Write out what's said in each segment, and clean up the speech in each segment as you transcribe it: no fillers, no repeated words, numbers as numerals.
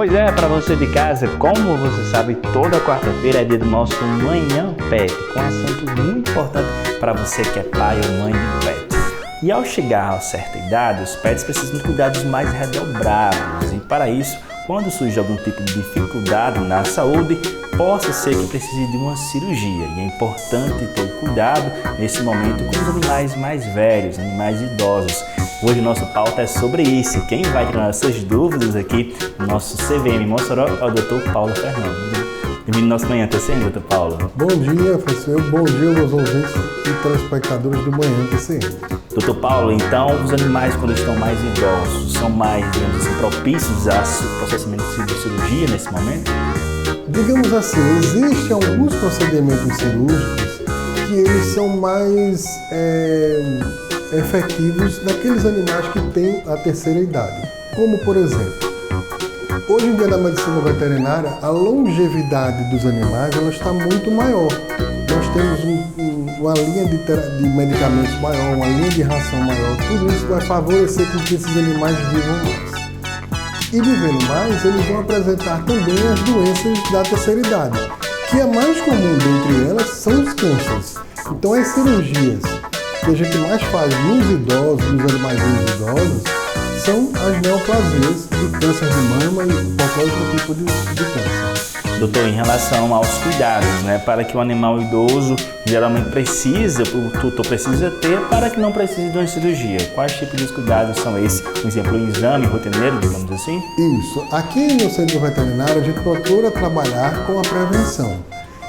Pois é, para você de casa, como você sabe, toda quarta-feira é dia do nosso Manhã Pet, com assuntos muito importantes para você que é pai ou mãe de pet. E ao chegar a certa idade, os pets precisam de cuidados mais redobrados. E para isso, quando surge algum tipo de dificuldade na saúde, possa ser que precise de uma cirurgia. E é importante ter cuidado nesse momento com os animais mais velhos, animais idosos. Hoje o nosso pauta é sobre isso. Quem vai tirar essas dúvidas aqui no nosso CVM Mossoró é o Dr. Paulo Fernando. Bem-vindo ao nosso Manhã TCM, Dr. Paulo. Bom dia, professor. Bom dia, meus ouvintes e telespectadores do Manhã TCM. Dr. Paulo, então os animais quando estão mais idosos são mais, digamos assim, propícios a processamento de cirurgia nesse momento? Digamos assim, existem alguns procedimentos cirúrgicos que eles são mais efetivos naqueles animais que têm a terceira idade. Como, por exemplo, hoje em dia na medicina veterinária, a longevidade dos animais ela está muito maior. Nós temos uma linha de medicamentos maior, uma linha de ração maior. Tudo isso vai favorecer com que esses animais vivam mais. E vivendo mais, eles vão apresentar também as doenças da terceira idade, que a mais comum dentre elas são os cânceres. Então as cirurgias que a gente mais faz nos idosos, nos animaizinhos idosos, são as neoplasias de câncer de mama e qualquer outro tipo de câncer. Doutor, em relação aos cuidados, para que o animal idoso geralmente precisa, o tutor precisa ter para que não precise de uma cirurgia. Quais tipos de cuidados são esses? Por exemplo, um exame rotineiro, digamos assim? Isso. Aqui no centro veterinário a gente procura trabalhar com a prevenção.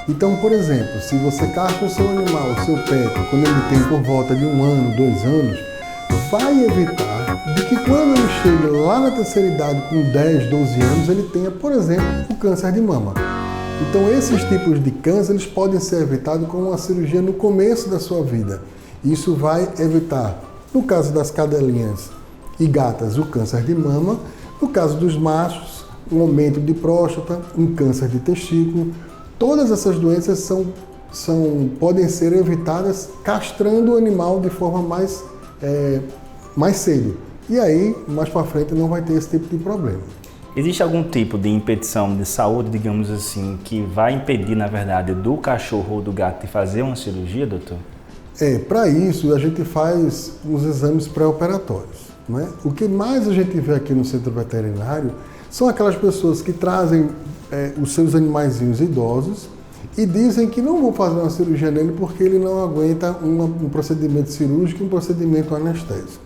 Então, por exemplo, se você castra o seu animal, o seu pet, quando ele tem por volta de 1 ano, 2 anos, vai evitar de que quando ele chegue lá na terceira idade, com 10, 12 anos, ele tenha, por exemplo, o câncer de mama. Então, esses tipos de câncer eles podem ser evitados com uma cirurgia no começo da sua vida. Isso vai evitar, no caso das cadelinhas e gatas, o câncer de mama, no caso dos machos, um aumento de próstata, um câncer de testículo. Todas essas doenças podem ser evitadas castrando o animal de forma mais cedo. E aí, mais para frente, não vai ter esse tipo de problema. Existe algum tipo de impedição de saúde, digamos assim, que vai impedir, na verdade, do cachorro ou do gato de fazer uma cirurgia, doutor? Para isso, a gente faz os exames pré-operatórios. Né? O que mais a gente vê aqui no centro veterinário são aquelas pessoas que trazem os seus animaizinhos idosos e dizem que não vão fazer uma cirurgia nele porque ele não aguenta um procedimento cirúrgico e um procedimento anestésico.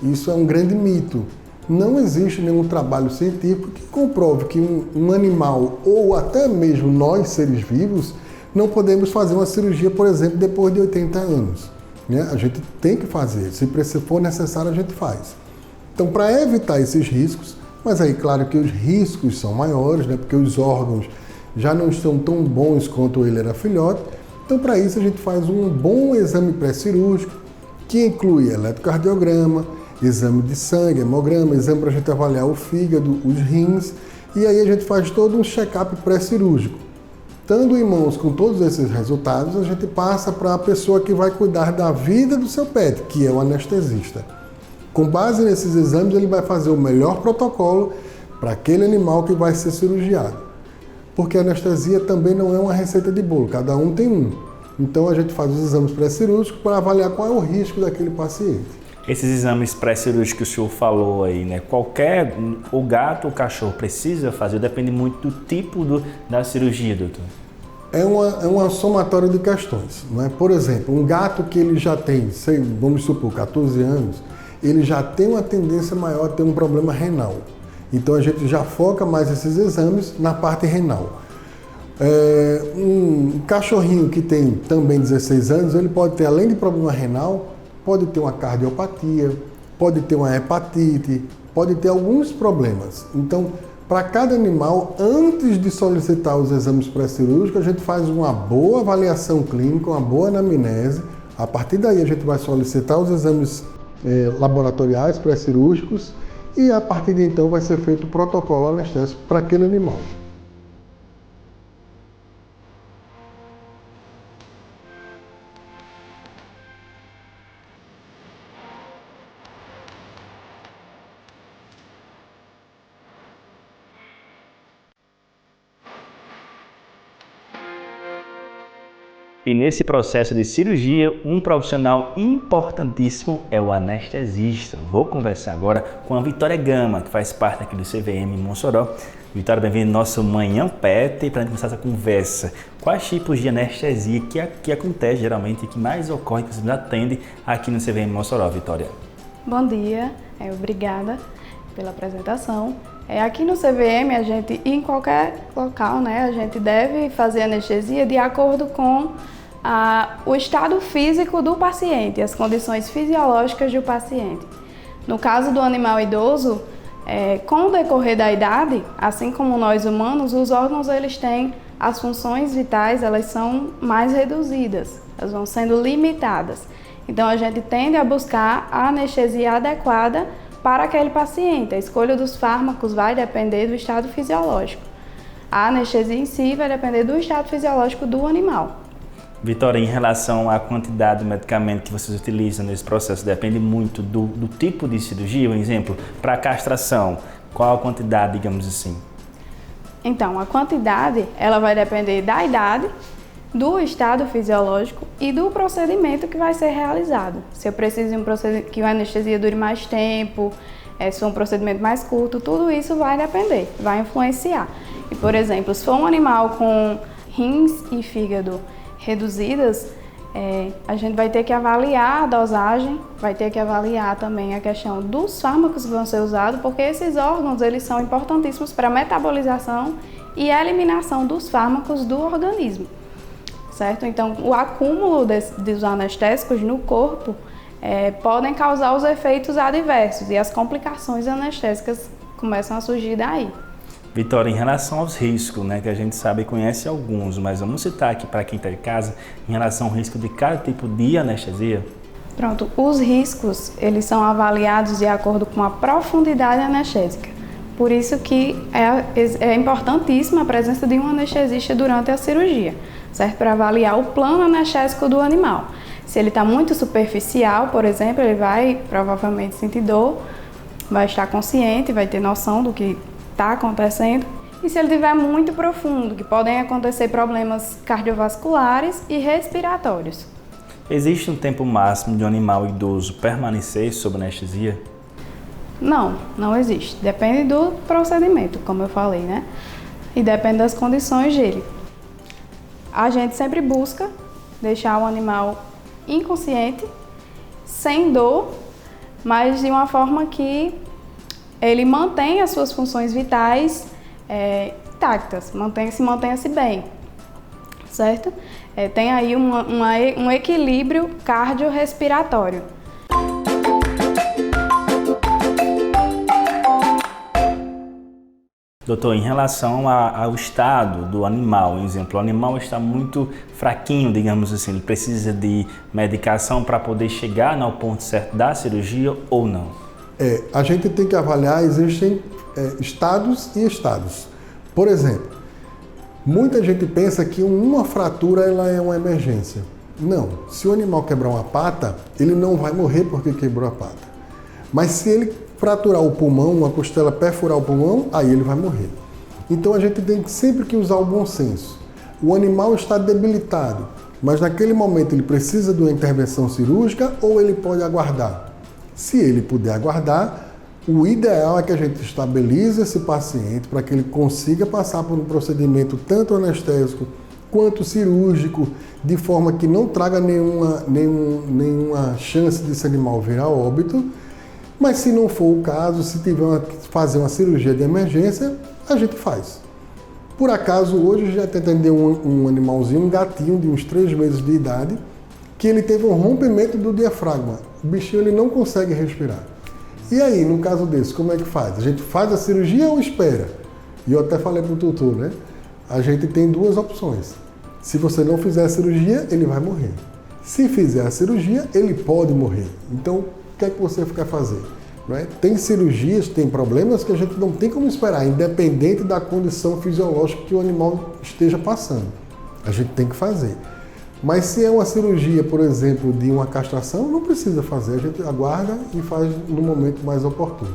Isso é um grande mito. Não existe nenhum trabalho científico que comprove que um animal ou até mesmo nós, seres vivos, não podemos fazer uma cirurgia, por exemplo, depois de 80 anos. Né? A gente tem que fazer. Se for necessário, a gente faz. Então, para evitar esses riscos, mas aí, claro que os riscos são maiores, né? Porque os órgãos já não estão tão bons quanto ele era filhote. Então, para isso, a gente faz um bom exame pré-cirúrgico, que inclui eletrocardiograma, exame de sangue, hemograma, exame para a gente avaliar o fígado, os rins, e aí a gente faz todo um check-up pré-cirúrgico. Estando em mãos com todos esses resultados, a gente passa para a pessoa que vai cuidar da vida do seu pet, que é o anestesista. Com base nesses exames, ele vai fazer o melhor protocolo para aquele animal que vai ser cirurgiado. Porque a anestesia também não é uma receita de bolo, cada um tem um. Então a gente faz os exames pré-cirúrgicos para avaliar qual é o risco daquele paciente. Esses exames pré-cirúrgicos que o senhor falou aí, o gato ou o cachorro precisa fazer, depende muito do tipo da cirurgia, doutor? É uma somatória de questões. Não é? Por exemplo, um gato que ele já tem, vamos supor, 14 anos, ele já tem uma tendência maior a ter um problema renal. Então a gente já foca mais esses exames na parte renal. Um cachorrinho que tem também 16 anos, ele pode ter, além de problema renal, pode ter uma cardiopatia, pode ter uma hepatite, pode ter alguns problemas. Então, para cada animal, antes de solicitar os exames pré-cirúrgicos, a gente faz uma boa avaliação clínica, uma boa anamnese. A partir daí, a gente vai solicitar os exames laboratoriais pré-cirúrgicos e, a partir de então, vai ser feito o protocolo anestésico para aquele animal. E nesse processo de cirurgia, um profissional importantíssimo é o anestesista. Vou conversar agora com a Vitória Gama, que faz parte aqui do CVM Mossoró. Vitória, bem-vinda ao nosso Manhã Pet. E para a gente começar essa conversa, quais tipos de anestesia que acontece geralmente e que mais ocorre, que você atende aqui no CVM Mossoró, Vitória? Bom dia, obrigada pela apresentação. Aqui no CVM, a gente, em qualquer local, a gente deve fazer anestesia de acordo com o estado físico do paciente, as condições fisiológicas do paciente. No caso do animal idoso, com o decorrer da idade, assim como nós humanos, os órgãos eles têm as funções vitais, elas são mais reduzidas, elas vão sendo limitadas. Então a gente tende a buscar a anestesia adequada para aquele paciente. A escolha dos fármacos vai depender do estado fisiológico. A anestesia em si vai depender do estado fisiológico do animal. Vitória, em relação à quantidade de medicamento que vocês utilizam nesse processo, depende muito do tipo de cirurgia? Um exemplo, para castração, qual a quantidade, digamos assim? Então, a quantidade ela vai depender da idade, do estado fisiológico e do procedimento que vai ser realizado. Se eu preciso de que a anestesia dure mais tempo, se for um procedimento mais curto, tudo isso vai depender, vai influenciar. E, por exemplo, se for um animal com rins e fígado reduzidas, a gente vai ter que avaliar a dosagem, vai ter que avaliar também a questão dos fármacos que vão ser usados, porque esses órgãos eles são importantíssimos para a metabolização e a eliminação dos fármacos do organismo. Certo? Então, o acúmulo dos anestésicos no corpo podem causar os efeitos adversos e as complicações anestésicas começam a surgir daí. Vitória, em relação aos riscos, que a gente sabe e conhece alguns, mas vamos citar aqui para quem está em casa, em relação ao risco de cada tipo de anestesia? Pronto, os riscos, eles são avaliados de acordo com a profundidade anestésica. Por isso que é importantíssima a presença de um anestesista durante a cirurgia. Serve para avaliar o plano anestésico do animal. Se ele está muito superficial, por exemplo, ele vai provavelmente sentir dor, vai estar consciente, vai ter noção do que está acontecendo. E se ele estiver muito profundo, que podem acontecer problemas cardiovasculares e respiratórios. Existe um tempo máximo de um animal idoso permanecer sob anestesia? Não existe. Depende do procedimento, como eu falei, E depende das condições dele. A gente sempre busca deixar o animal inconsciente, sem dor, mas de uma forma que ele mantenha as suas funções vitais intactas, mantenha-se bem, certo? Tem aí um equilíbrio cardiorrespiratório. Doutor, em relação ao estado do animal, por exemplo, o animal está muito fraquinho, digamos assim, ele precisa de medicação para poder chegar ao ponto certo da cirurgia ou não? A gente tem que avaliar, existem estados e estados. Por exemplo, muita gente pensa que uma fratura ela é uma emergência. Não, se o animal quebrar uma pata, ele não vai morrer porque quebrou a pata. Mas se ele fraturar o pulmão, uma costela perfurar o pulmão, aí ele vai morrer. Então a gente tem sempre que usar o bom senso. O animal está debilitado, mas naquele momento ele precisa de uma intervenção cirúrgica ou ele pode aguardar? Se ele puder aguardar, o ideal é que a gente estabilize esse paciente para que ele consiga passar por um procedimento tanto anestésico quanto cirúrgico, de forma que não traga nenhuma chance desse animal vir a óbito. Mas se não for o caso, se tiver que fazer uma cirurgia de emergência, a gente faz. Por acaso, hoje já atendeu um animalzinho, um gatinho de uns 3 meses de idade, que ele teve um rompimento do diafragma. O bichinho ele não consegue respirar. E aí, no caso desse, como é que faz? A gente faz a cirurgia ou espera? E eu até falei para o tutor, A gente tem 2 opções. Se você não fizer a cirurgia, ele vai morrer. Se fizer a cirurgia, ele pode morrer. Então, o que é que você quer fazer? Tem cirurgias, tem problemas que a gente não tem como esperar, independente da condição fisiológica que o animal esteja passando. A gente tem que fazer. Mas se é uma cirurgia, por exemplo, de uma castração, não precisa fazer. A gente aguarda e faz no momento mais oportuno.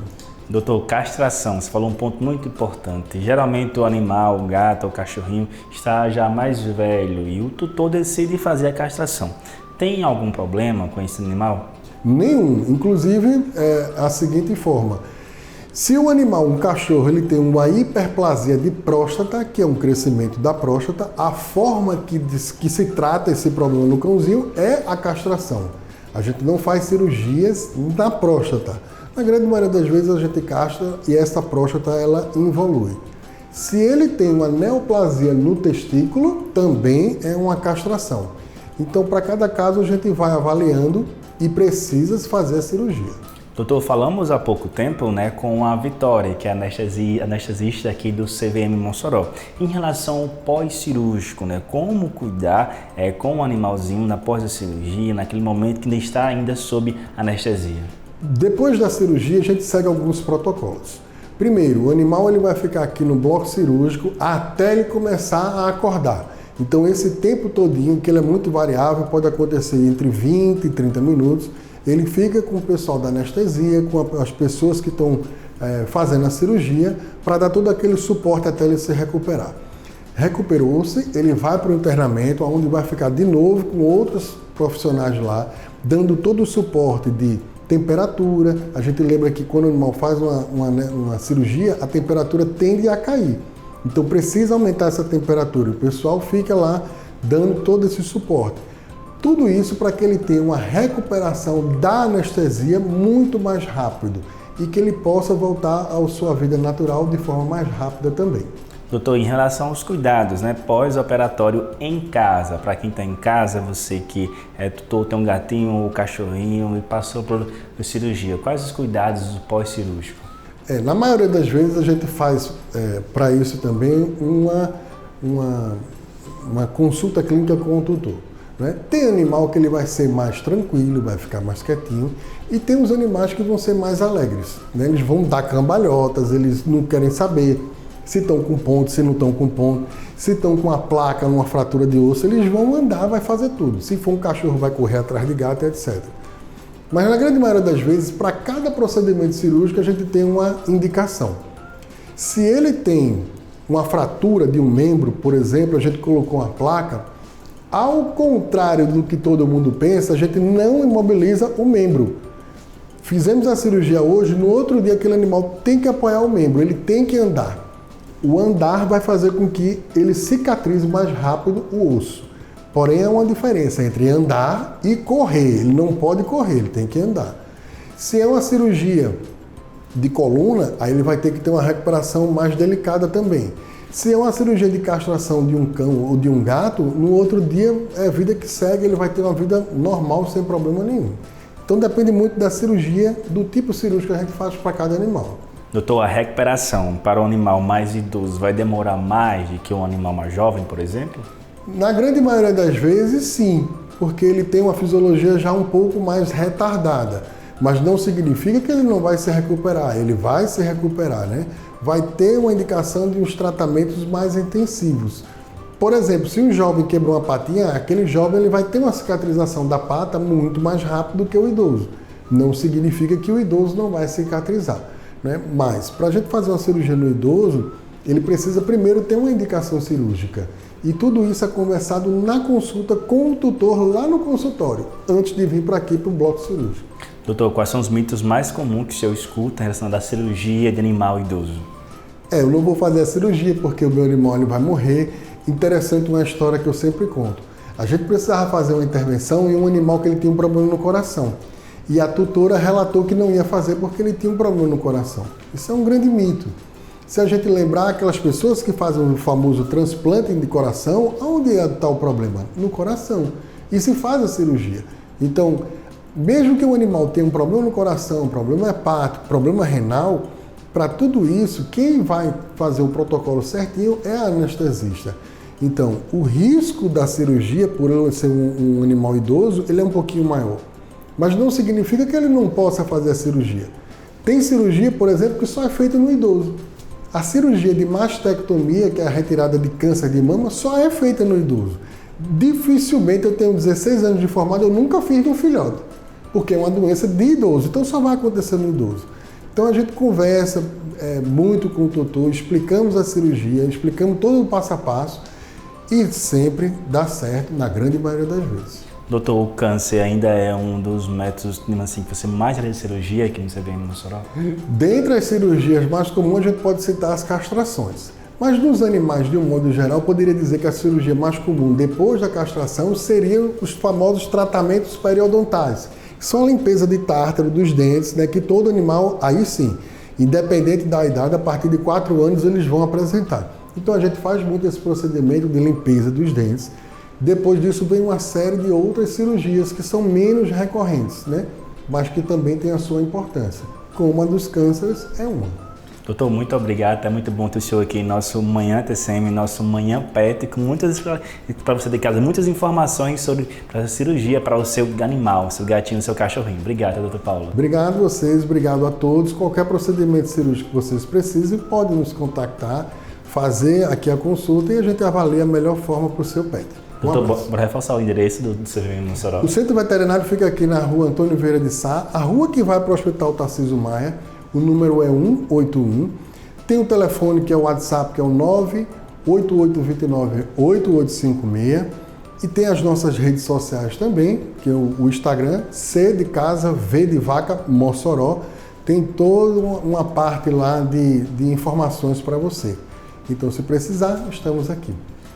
Doutor, castração, você falou um ponto muito importante. Geralmente o animal, o gato, o cachorrinho, está já mais velho e o tutor decide fazer a castração. Tem algum problema com esse animal? Nenhum. Inclusive, a seguinte forma. Se o animal, um cachorro, ele tem uma hiperplasia de próstata, que é um crescimento da próstata, a forma que se trata esse problema no cãozinho é a castração. A gente não faz cirurgias na próstata. Na grande maioria das vezes a gente castra e essa próstata ela involui. Se ele tem uma neoplasia no testículo, também é uma castração. Então, para cada caso, a gente vai avaliando e precisa fazer a cirurgia. Doutor, falamos há pouco tempo, né, com a Vitória, que é anestesista aqui do CVM Mossoró, em relação ao pós-cirúrgico, né, como cuidar com o animalzinho após a cirurgia, naquele momento que ainda está sob anestesia. Depois da cirurgia, a gente segue alguns protocolos. Primeiro, o animal ele vai ficar aqui no bloco cirúrgico até ele começar a acordar. Então, esse tempo todinho, que ele é muito variável, pode acontecer entre 20 e 30 minutos, ele fica com o pessoal da anestesia, com as pessoas que estão fazendo a cirurgia, para dar todo aquele suporte até ele se recuperar. Recuperou-se, ele vai para o internamento, onde vai ficar de novo com outros profissionais lá, dando todo o suporte de temperatura. A gente lembra que quando o animal faz uma cirurgia, a temperatura tende a cair. Então precisa aumentar essa temperatura. O pessoal fica lá dando todo esse suporte. Tudo isso para que ele tenha uma recuperação da anestesia muito mais rápido e que ele possa voltar à sua vida natural de forma mais rápida também. Doutor, em relação aos cuidados, né, pós-operatório em casa, para quem está em casa, você que é tutor, tem um gatinho ou um cachorrinho e passou por cirurgia, quais os cuidados do pós-cirúrgico? Na maioria das vezes a gente faz para isso também uma consulta clínica com o tutor. Né? Tem animal que ele vai ser mais tranquilo, vai ficar mais quietinho, e tem os animais que vão ser mais alegres. Né? Eles vão dar cambalhotas, eles não querem saber se estão com ponto, se não estão com ponto, se estão com uma placa, uma fratura de osso, eles vão andar, vai fazer tudo. Se for um cachorro, vai correr atrás de gato, etc. Mas na grande maioria das vezes, para cada procedimento cirúrgico, a gente tem uma indicação. Se ele tem uma fratura de um membro, por exemplo, a gente colocou uma placa, ao contrário do que todo mundo pensa, a gente não imobiliza o membro. Fizemos a cirurgia hoje, no outro dia aquele animal tem que apoiar o membro, ele tem que andar. O andar vai fazer com que ele cicatrize mais rápido o osso. Porém, há uma diferença entre andar e correr. Ele não pode correr, ele tem que andar. Se é uma cirurgia de coluna, aí ele vai ter que ter uma recuperação mais delicada também. Se é uma cirurgia de castração de um cão ou de um gato, no outro dia é a vida que segue, ele vai ter uma vida normal sem problema nenhum. Então depende muito da cirurgia, do tipo cirúrgico que a gente faz para cada animal. Doutor, a recuperação para o animal mais idoso vai demorar mais do que um animal mais jovem, por exemplo? Na grande maioria das vezes, sim, porque ele tem uma fisiologia já um pouco mais retardada. Mas não significa que ele não vai se recuperar, ele vai se recuperar, né? Vai ter uma indicação de uns tratamentos mais intensivos. Por exemplo, se um jovem quebrou uma patinha, aquele jovem ele vai ter uma cicatrização da pata muito mais rápido do que o idoso. Não significa que o idoso não vai cicatrizar. Né? Mas, para a gente fazer uma cirurgia no idoso, ele precisa primeiro ter uma indicação cirúrgica. E tudo isso é conversado na consulta com o tutor lá no consultório, antes de vir para aqui para o bloco cirúrgico. Doutor, quais são os mitos mais comuns que o senhor escuta em relação à cirurgia de animal idoso? Eu não vou fazer a cirurgia porque o meu animal ele vai morrer. Interessante uma história que eu sempre conto. A gente precisava fazer uma intervenção em um animal que ele tinha um problema no coração. E a tutora relatou que não ia fazer porque ele tinha um problema no coração. Isso é um grande mito. Se a gente lembrar aquelas pessoas que fazem o famoso transplante de coração, onde está o problema? No coração. E se faz a cirurgia. Então, mesmo que o animal tenha um problema no coração, problema hepático, problema renal, para tudo isso, quem vai fazer o protocolo certinho é a anestesista. Então, o risco da cirurgia, por ele ser um animal idoso, ele é um pouquinho maior. Mas não significa que ele não possa fazer a cirurgia. Tem cirurgia, por exemplo, que só é feita no idoso. A cirurgia de mastectomia, que é a retirada de câncer de mama, só é feita no idoso. Dificilmente, eu tenho 16 anos de formado, eu nunca fiz no filhote, porque é uma doença de idoso, então só vai acontecer no idoso. Então a gente conversa muito com o tutor, explicamos a cirurgia, explicamos todo o passo a passo e sempre dá certo na grande maioria das vezes. Doutor, o câncer ainda é um dos métodos assim, que você mais realiza cirurgia aqui no CVM Mossoró? Dentre as cirurgias mais comuns, a gente pode citar as castrações. Mas nos animais, de um modo geral, eu poderia dizer que a cirurgia mais comum depois da castração seriam os famosos tratamentos periodontais, que são a limpeza de tártaro dos dentes, né, que todo animal, aí sim, independente da idade, a partir de 4 anos eles vão apresentar. Então a gente faz muito esse procedimento de limpeza dos dentes. Depois disso vem uma série de outras cirurgias que são menos recorrentes, né? Mas que também têm a sua importância. Como a dos cânceres é uma. Doutor, muito obrigado. É muito bom ter o senhor aqui em nosso Manhã TCM, nosso Manhã PET, com muitas, para você de casa, muitas informações sobre a cirurgia para o seu animal, seu gatinho, seu cachorrinho. Obrigado, doutor Paulo. Obrigado a vocês, obrigado a todos. Qualquer procedimento cirúrgico que vocês precisem, podem nos contactar, fazer aqui a consulta e a gente avalia a melhor forma para o seu pet. Doutor, bora reforçar o endereço do CVM Mossoró. O Centro Veterinário fica aqui na rua Antônio Vieira de Sá, a rua que vai para o Hospital Tarcísio Maia. O número é 181. Tem o telefone que é o WhatsApp, que é o 98829-8856. E tem as nossas redes sociais também, que é o Instagram, C de Casa, V de Vaca, Mossoró. Tem toda uma parte lá de informações para você. Então, se precisar, estamos aqui.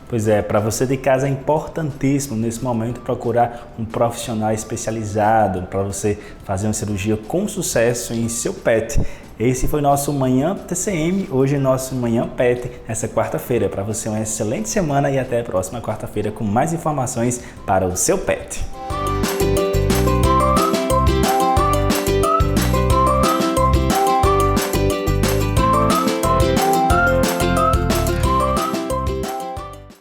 Pois é, para você de casa é importantíssimo nesse momento procurar um profissional especializado para você fazer uma cirurgia com sucesso em seu pet. Esse foi nosso Manhã TCM, hoje nosso Manhã PET, essa quarta-feira. Para você uma excelente semana e até a próxima quarta-feira com mais informações para o seu pet.